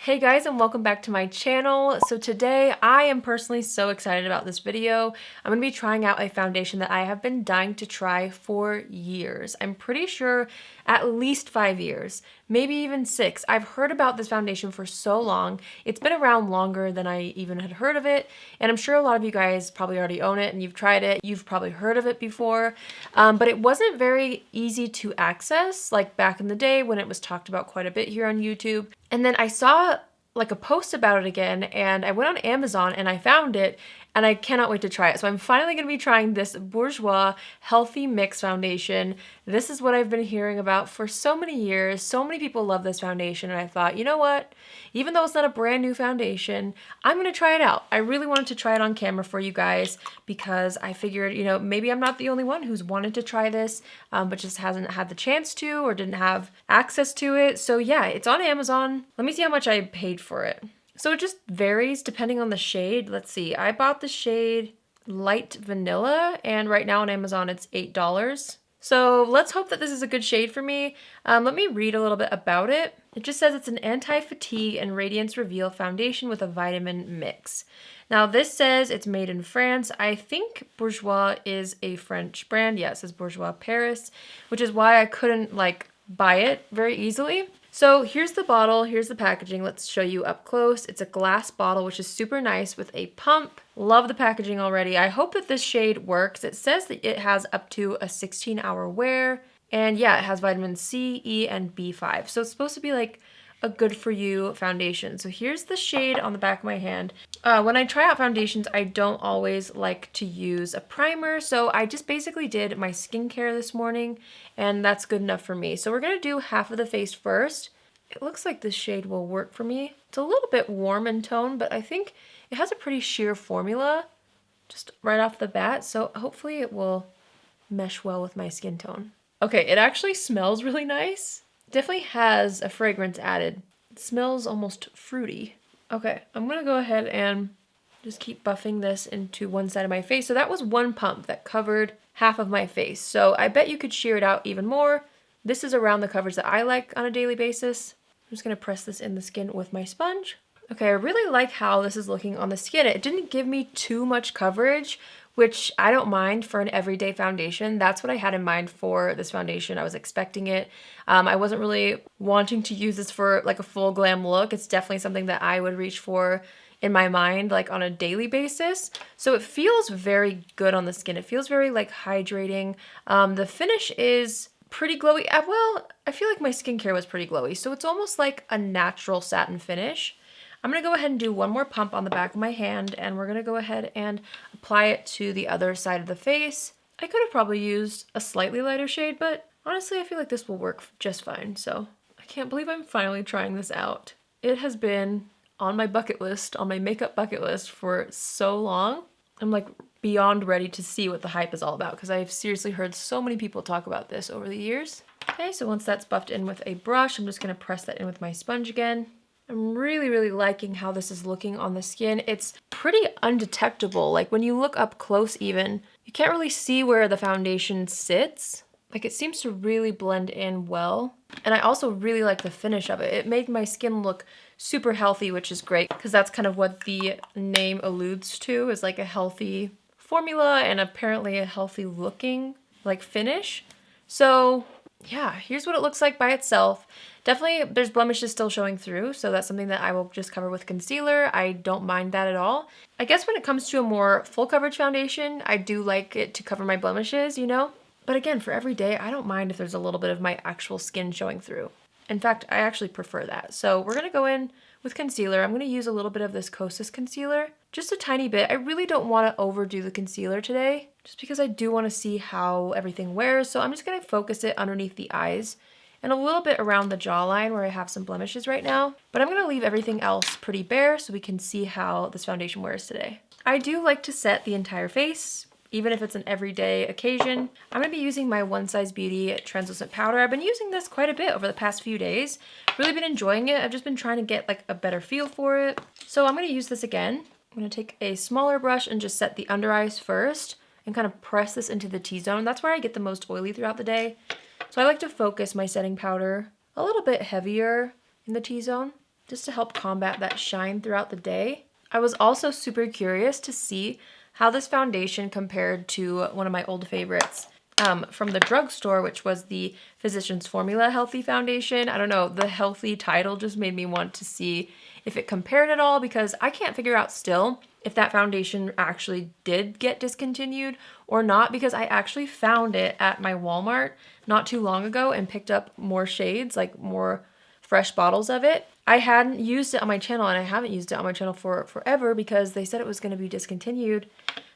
Hey guys, and welcome back to my channel. So today I am personally so excited about this video. I'm going to be trying out a foundation that I have been dying to try for years. I'm pretty sure at least 5 years, maybe even 6. I've heard about this foundation for so long. It's been around longer than I even had heard of it, and I'm sure a lot of you guys probably already own it and you've tried it. You've probably heard of it before, but it wasn't very easy to access like back in the day when it was talked about quite a bit here on YouTube. And then I saw like a post about it again, and I went on Amazon and I found it, and I cannot wait to try it. So I'm finally going to be trying this Bourjois Healthy Mix Foundation. This is what I've been hearing about for so many years. So many people love this foundation, and I thought, you know what? Even though it's not a brand new foundation, I'm going to try it out. I really wanted to try it on camera for you guys because I figured, you know, maybe I'm not the only one who's wanted to try this, but just hasn't had the chance to or didn't have access to it. So yeah, it's on Amazon. Let me see how much I paid for it. So it just varies depending on the shade. Let's see, I bought the shade Light Vanilla, and right now on Amazon it's $8. So let's hope that this is a good shade for me. Let me read a little bit about it. It just says it's an anti-fatigue and radiance reveal foundation with a vitamin mix. Now this says it's made in France. I think Bourjois is a French brand. Yeah, it says Bourjois Paris, which is why I couldn't like buy it very easily. So here's the bottle, here's the packaging. Let's show you up close. It's a glass bottle, which is super nice with a pump. Love the packaging already. I hope that this shade works. It says that it has up to a 16-hour wear. And yeah, it has vitamin C, E, and B5. So it's supposed to be like a good for you foundation. So here's the shade on the back of my hand. When I try out foundations, I don't always like to use a primer. So I just basically did my skincare this morning, and that's good enough for me. So we're gonna do half of the face first. It looks like this shade will work for me. It's a little bit warm in tone, but I think it has a pretty sheer formula just right off the bat. So hopefully it will mesh well with my skin tone. Okay, it actually smells really nice. Definitely has a fragrance added. It smells almost fruity. Okay, I'm gonna go ahead and just keep buffing this into one side of my face. So that was one pump that covered half of my face. So I bet you could shear it out even more. This is around the coverage that I like on a daily basis. I'm just gonna press this in the skin with my sponge. Okay, I really like how this is looking on the skin. It didn't give me too much coverage, which I don't mind for an everyday foundation. That's what I had in mind for this foundation. I was expecting it. I wasn't really wanting to use this for like a full glam look. It's definitely something that I would reach for in my mind, like on a daily basis. So it feels very good on the skin. It feels very like hydrating. The finish is pretty glowy. Well, I feel like my skincare was pretty glowy. So it's almost like a natural satin finish. I'm gonna go ahead and do one more pump on the back of my hand, and we're gonna go ahead and apply it to the other side of the face. I could have probably used a slightly lighter shade, but honestly, I feel like this will work just fine. So I can't believe I'm finally trying this out. It has been on my bucket list, on my makeup bucket list for so long. I'm like beyond ready to see what the hype is all about because I've seriously heard so many people talk about this over the years. Okay, so once that's buffed in with a brush, I'm just gonna press that in with my sponge again. I'm really liking how this is looking on the skin. It's pretty undetectable. Like when you look up close even, you can't really see where the foundation sits. Like it seems to really blend in well. And I also really like the finish of it. It made my skin look super healthy, which is great because that's kind of what the name alludes to, is like a healthy formula and apparently a healthy looking like finish. So yeah, here's what it looks like by itself. Definitely there's blemishes still showing through, so that's something that I will just cover with concealer. I don't mind that at all. I guess when it comes to a more full coverage foundation, I do like it to cover my blemishes, you know? But again, for every day, I don't mind if there's a little bit of my actual skin showing through. In fact, I actually prefer that. So we're gonna go in with concealer. I'm gonna use a little bit of this Kosas concealer, just a tiny bit. I really don't wanna overdo the concealer today, just because I do wanna see how everything wears. So I'm just gonna focus it underneath the eyes and a little bit around the jawline where I have some blemishes right now. But I'm gonna leave everything else pretty bare so we can see how this foundation wears today. I do like to set the entire face, even if it's an everyday occasion. I'm gonna be using my One Size Beauty translucent powder. I've been using this quite a bit over the past few days. Really been enjoying it. I've just been trying to get like a better feel for it. So I'm gonna use this again. I'm gonna take a smaller brush and just set the under eyes first and kind of press this into the T-zone. That's where I get the most oily throughout the day. So I like to focus my setting powder a little bit heavier in the T-zone. just to help combat that shine throughout the day. I was also super curious to see how this foundation compared to one of my old favorites from the drugstore, which was the Physicians Formula Healthy Foundation. I don't know, the healthy title just made me want to see if it compared at all, because I can't figure out still if that foundation actually did get discontinued or not, because I actually found it at my Walmart not too long ago and picked up more shades, like more fresh bottles of it. I hadn't used it on my channel, and I haven't used it on my channel for forever because they said it was going to be discontinued.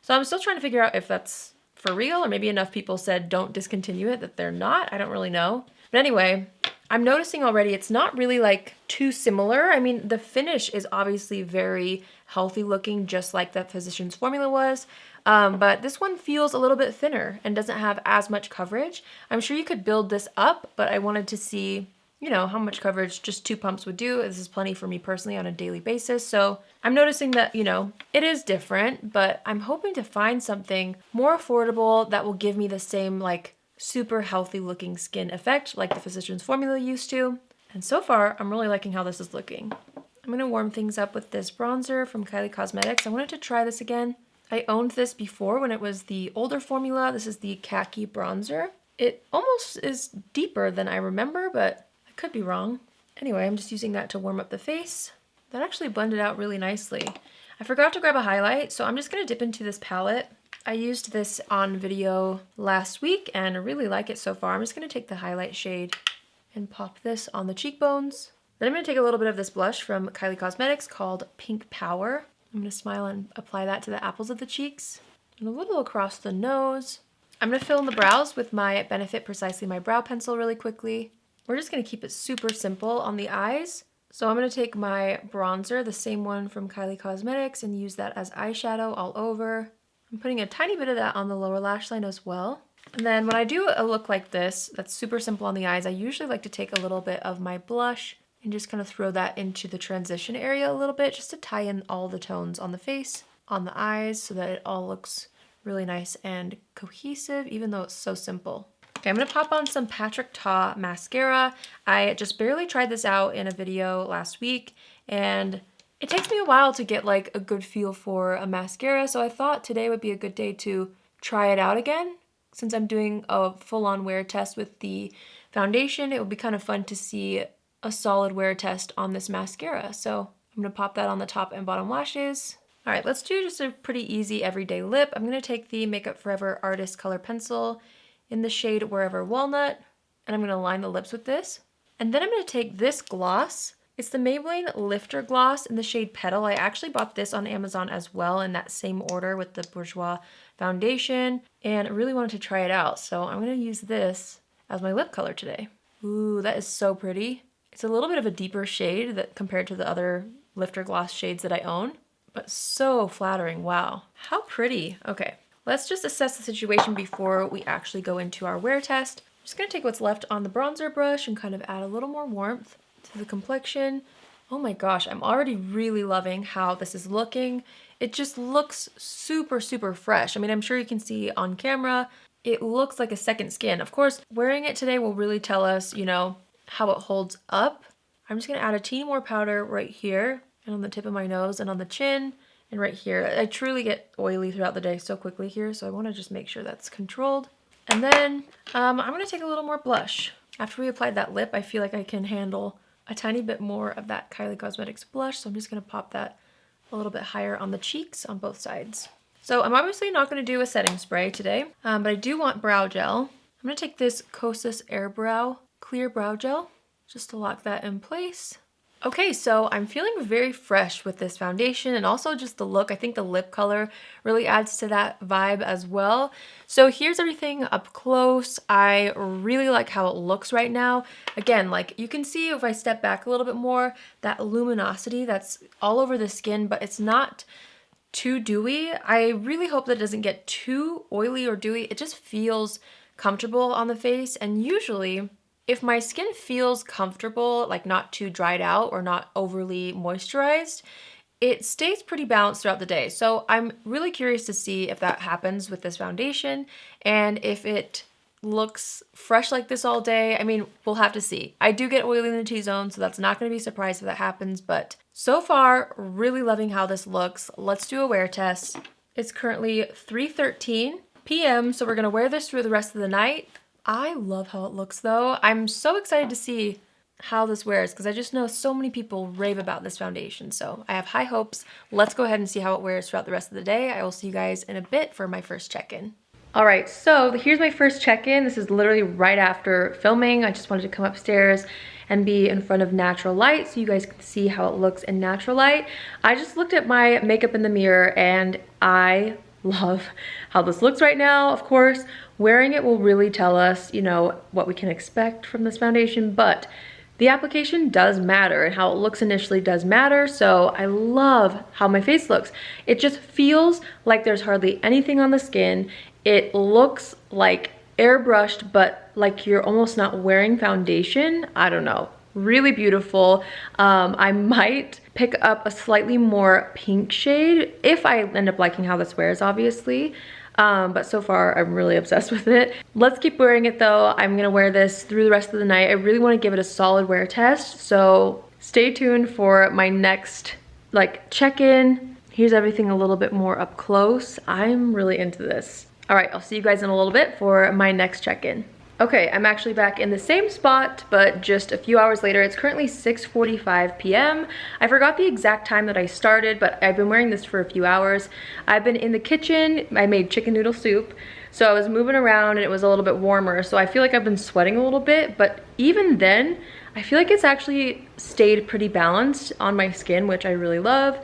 So I'm still trying to figure out if that's for real, or maybe enough people said don't discontinue it that they're not. I don't really know. But anyway, I'm noticing already it's not really like too similar. I mean, the finish is obviously very healthy looking, just like that Physicians Formula was. But this one feels a little bit thinner and doesn't have as much coverage. I'm sure you could build this up, but I wanted to see, you know, how much coverage just 2 pumps would do. This is plenty for me personally on a daily basis. So I'm noticing that, you know, it is different, but I'm hoping to find something more affordable that will give me the same like super healthy looking skin effect like the Physicians Formula used to. And so far, I'm really liking how this is looking. I'm gonna warm things up with this bronzer from Kylie Cosmetics. I wanted to try this again. I owned this before when it was the older formula. This is the khaki bronzer. It almost is deeper than I remember, but I could be wrong. Anyway, I'm just using that to warm up the face. That actually blended out really nicely. I forgot to grab a highlight, so I'm just gonna dip into this palette. I used this on video last week and I really like it so far. I'm just gonna take the highlight shade and pop this on the cheekbones. Then I'm gonna take a little bit of this blush from Kylie Cosmetics called Pink Power. I'm gonna smile and apply that to the apples of the cheeks and a little across the nose. I'm gonna fill in the brows with my Benefit Precisely My Brow Pencil really quickly. We're just gonna keep it super simple on the eyes. So I'm gonna take my bronzer, the same one from Kylie Cosmetics, and use that as eyeshadow all over. I'm putting a tiny bit of that on the lower lash line as well. And then when I do a look like this, that's super simple on the eyes, I usually like to take a little bit of my blush and just kind of throw that into the transition area a little bit, just to tie in all the tones on the face, on the eyes, so that it all looks really nice and cohesive, even though it's so simple. Okay, I'm gonna pop on some Patrick Ta mascara. I just barely tried this out in a video last week, and it takes me a while to get like a good feel for a mascara, so I thought today would be a good day to try it out again. Since I'm doing a full-on wear test with the foundation, it would be kind of fun to see a solid wear test on this mascara. So I'm gonna pop that on the top and bottom lashes. All right, let's do just a pretty easy everyday lip. I'm gonna take the Makeup Forever Artist Color Pencil in the shade Wherever Walnut, and I'm gonna line the lips with this. And then I'm gonna take this gloss. It's the Maybelline Lifter Gloss in the shade Petal. I actually bought this on Amazon as well in that same order with the Bourjois foundation, and I really wanted to try it out. So I'm gonna use this as my lip color today. Ooh, that is so pretty. It's a little bit of a deeper shade that compared to the other Lifter Gloss shades that I own, but so flattering, wow. How pretty. Okay, let's just assess the situation before we actually go into our wear test. I'm just gonna take what's left on the bronzer brush and kind of add a little more warmth to the complexion. Oh my gosh, I'm already really loving how this is looking. It just looks super, super fresh. I mean, I'm sure you can see on camera, it looks like a second skin. Of course, wearing it today will really tell us, you know, how it holds up. I'm just gonna add a teeny more powder right here and on the tip of my nose and on the chin and right here. I truly get oily throughout the day so quickly here, so I wanna just make sure that's controlled. And then I'm gonna take a little more blush. After we applied that lip, I feel like I can handle a tiny bit more of that Kylie Cosmetics blush, so I'm just gonna pop that a little bit higher on the cheeks on both sides. So I'm obviously not gonna do a setting spray today, but I do want brow gel. I'm gonna take this Kosas Air Brow Clear Brow Gel, just to lock that in place. Okay, so I'm feeling very fresh with this foundation and also just the look. I think the lip color really adds to that vibe as well. So here's everything up close. I really like how it looks right now. Again, like you can see if I step back a little bit more, that luminosity that's all over the skin, but it's not too dewy. I really hope that it doesn't get too oily or dewy. It just feels comfortable on the face, and usually if my skin feels comfortable, like not too dried out or not overly moisturized, it stays pretty balanced throughout the day. So I'm really curious to see if that happens with this foundation and if it looks fresh like this all day. I mean, we'll have to see. I do get oily in the T-zone, so that's not going to be surprised if that happens, but so far, really loving how this looks. Let's do a wear test. It's currently 3:13 p.m., so we're going to wear this through the rest of the night. I love how it looks though. I'm so excited to see how this wears because I just know so many people rave about this foundation, so I have high hopes. Let's go ahead and see how it wears throughout the rest of the day. I will see you guys in a bit for my first check-in. All right, so here's my first check-in. This is literally right after filming. I just wanted to come upstairs and be in front of natural light so you guys can see how it looks in natural light. I just looked at my makeup in the mirror and I love how this looks right now. Of course, wearing it will really tell us, you know, what we can expect from this foundation, but the application does matter and how it looks initially does matter. So I love how my face looks. It just feels like there's hardly anything on the skin. It looks like airbrushed, but like you're almost not wearing foundation. I don't know, really beautiful. I might pick up a slightly more pink shade if I end up liking how this wears, obviously. But so far I'm really obsessed with it. Let's keep wearing it though. I'm gonna wear this through the rest of the night. I really wanna give it a solid wear test. So stay tuned for my next check-in. Here's everything a little bit more up close. I'm really into this. All right, I'll see you guys in a little bit for my next check-in. Okay, I'm actually back in the same spot, but just a few hours later. It's currently 6:45 p.m. I forgot the exact time that I started, but I've been wearing this for a few hours. I've been in the kitchen. I made chicken noodle soup, so I was moving around and it was a little bit warmer, so I feel like I've been sweating a little bit, but even then, I feel like it's actually stayed pretty balanced on my skin, which I really love.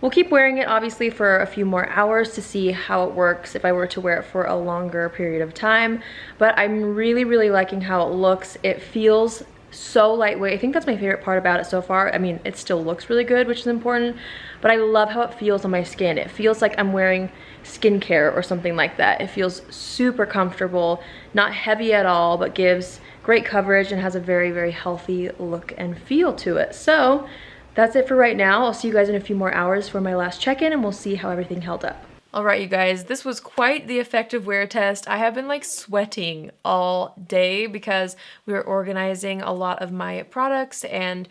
We'll keep wearing it obviously for a few more hours to see how it works if I were to wear it for a longer period of time. But I'm really, really liking how it looks. It feels so lightweight. I think that's my favorite part about it so far. I mean, it still looks really good, which is important, but I love how it feels on my skin. It feels like I'm wearing skincare or something like that. It feels super comfortable, not heavy at all, but gives great coverage and has a very, very healthy look and feel to it. So that's it for right now. I'll see you guys in a few more hours for my last check-in and we'll see how everything held up. All right, you guys, this was quite the effective wear test. I have been sweating all day because we were organizing a lot of my products and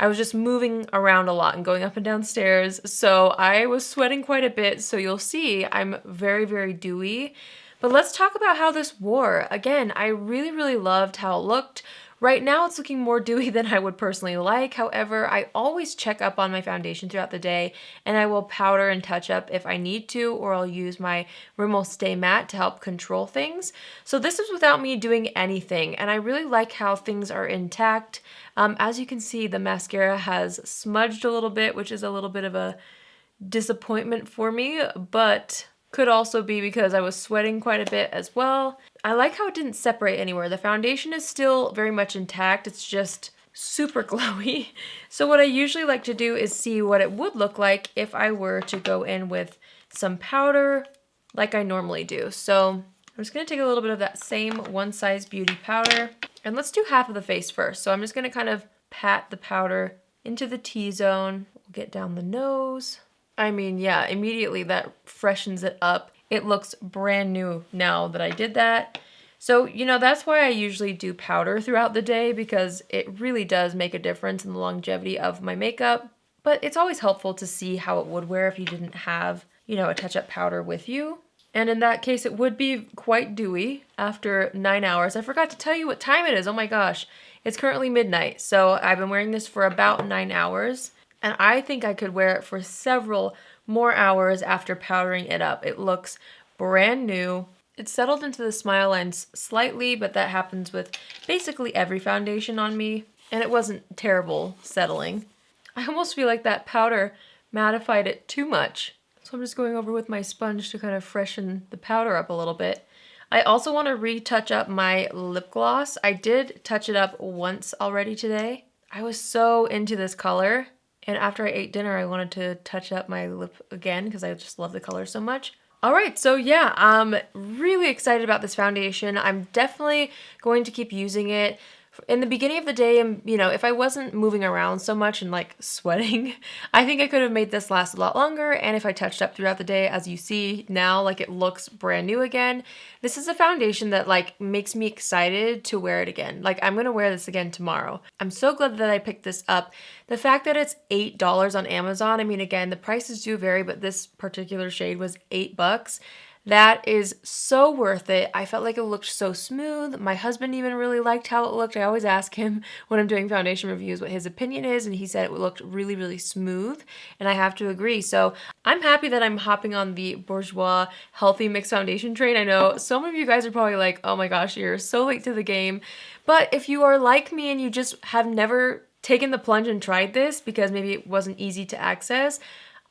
I was just moving around a lot and going up and down stairs. So I was sweating quite a bit. So you'll see I'm very, very dewy. But let's talk about how this wore. Again, I really, really loved how it looked. Right now it's looking more dewy than I would personally like. However, I always check up on my foundation throughout the day and I will powder and touch up if I need to, or I'll use my Rimmel Stay Matte to help control things. So this is without me doing anything and I really like how things are intact. As you can see, the mascara has smudged a little bit, which is a little bit of a disappointment for me, but could also be because I was sweating quite a bit as well. I like how it didn't separate anywhere. The foundation is still very much intact. It's just super glowy. So what I usually like to do is see what it would look like if I were to go in with some powder like I normally do. So I'm just gonna take a little bit of that same One Size Beauty powder and let's do half of the face first. So I'm just gonna kind of pat the powder into the T-zone. We'll get down the nose. I mean, yeah, immediately that freshens it up. It looks brand new now that I did that. So, you know, that's why I usually do powder throughout the day because it really does make a difference in the longevity of my makeup. But it's always helpful to see how it would wear if you didn't have, you know, a touch-up powder with you. And in that case, it would be quite dewy after 9 hours. I forgot to tell you what time it is. Oh my gosh. It's currently midnight. So I've been wearing this for about 9 hours. And I think I could wear it for several more hours after powdering it up. It looks brand new. It's settled into the smile lines slightly, but that happens with basically every foundation on me. And it wasn't terrible settling. I almost feel like that powder mattified it too much. So I'm just going over with my sponge to kind of freshen the powder up a little bit. I also want to retouch up my lip gloss. I did touch it up once already today. I was so into this color. And after I ate dinner, I wanted to touch up my lip again because I just love the color so much. All right, so yeah, I'm really excited about this foundation. I'm definitely going to keep using it in the beginning of the day, and you know, if I wasn't moving around so much and like sweating, I think I could have made this last a lot longer. And if I touched up throughout the day, as you see now, like it looks brand new again. This is a foundation that like makes me excited to wear it again. Like I'm gonna wear this again tomorrow. I'm so glad that I picked this up. The fact that it's $8 on Amazon, I mean, again, the prices do vary, but this particular shade was $8. That is so worth it. I felt like it looked so smooth. My husband even really liked how it looked. I always ask him when I'm doing foundation reviews what his opinion is, and he said it looked really, really smooth, and I have to agree. So I'm happy that I'm hopping on the Bourjois Healthy Mix Foundation train. I know some of you guys are probably like, oh my gosh, you're so late to the game. But if you are like me and you just have never taken the plunge and tried this because maybe it wasn't easy to access,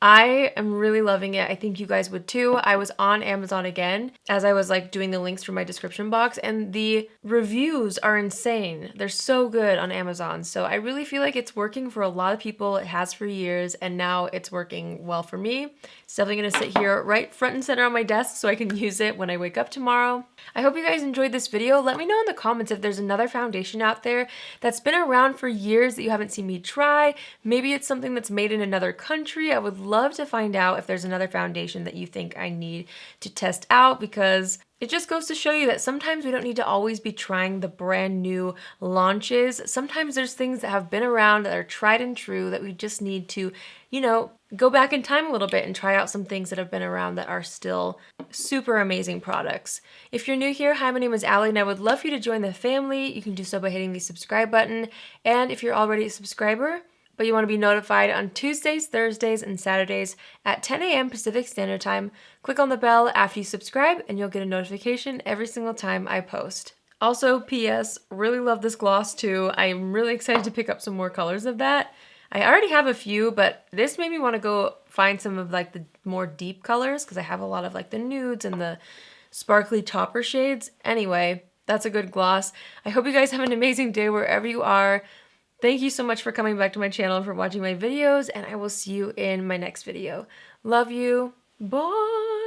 I am really loving it. I think you guys would too. I was on Amazon again as I was like doing the links for my description box, and the reviews are insane. They're so good on Amazon. So I really feel like it's working for a lot of people. It has for years, and now it's working well for me. It's definitely gonna sit here right front and center on my desk so I can use it when I wake up tomorrow. I hope you guys enjoyed this video. Let me know in the comments if there's another foundation out there that's been around for years that you haven't seen me try. Maybe it's something that's made in another country. I would love to find out if there's another foundation that you think I need to test out, because it just goes to show you that sometimes we don't need to always be trying the brand new launches. Sometimes there's things that have been around that are tried and true that we just need to, you know, go back in time a little bit and try out some things that have been around that are still super amazing products. If you're new here, hi, my name is Allie, and I would love for you to join the family. You can do so by hitting the subscribe button. And if you're already a subscriber, but you want to be notified on Tuesdays, Thursdays, and Saturdays at 10 a.m. Pacific Standard Time, click on the bell after you subscribe and you'll get a notification every single time I post. Also, P.S., really love this gloss too. I'm really excited to pick up some more colors of that. I already have a few, but this made me want to go find some of like the more deep colors because I have a lot of like the nudes and the sparkly topper shades. Anyway, that's a good gloss. I hope you guys have an amazing day wherever you are. Thank you so much for coming back to my channel and for watching my videos, and I will see you in my next video. Love you. Bye.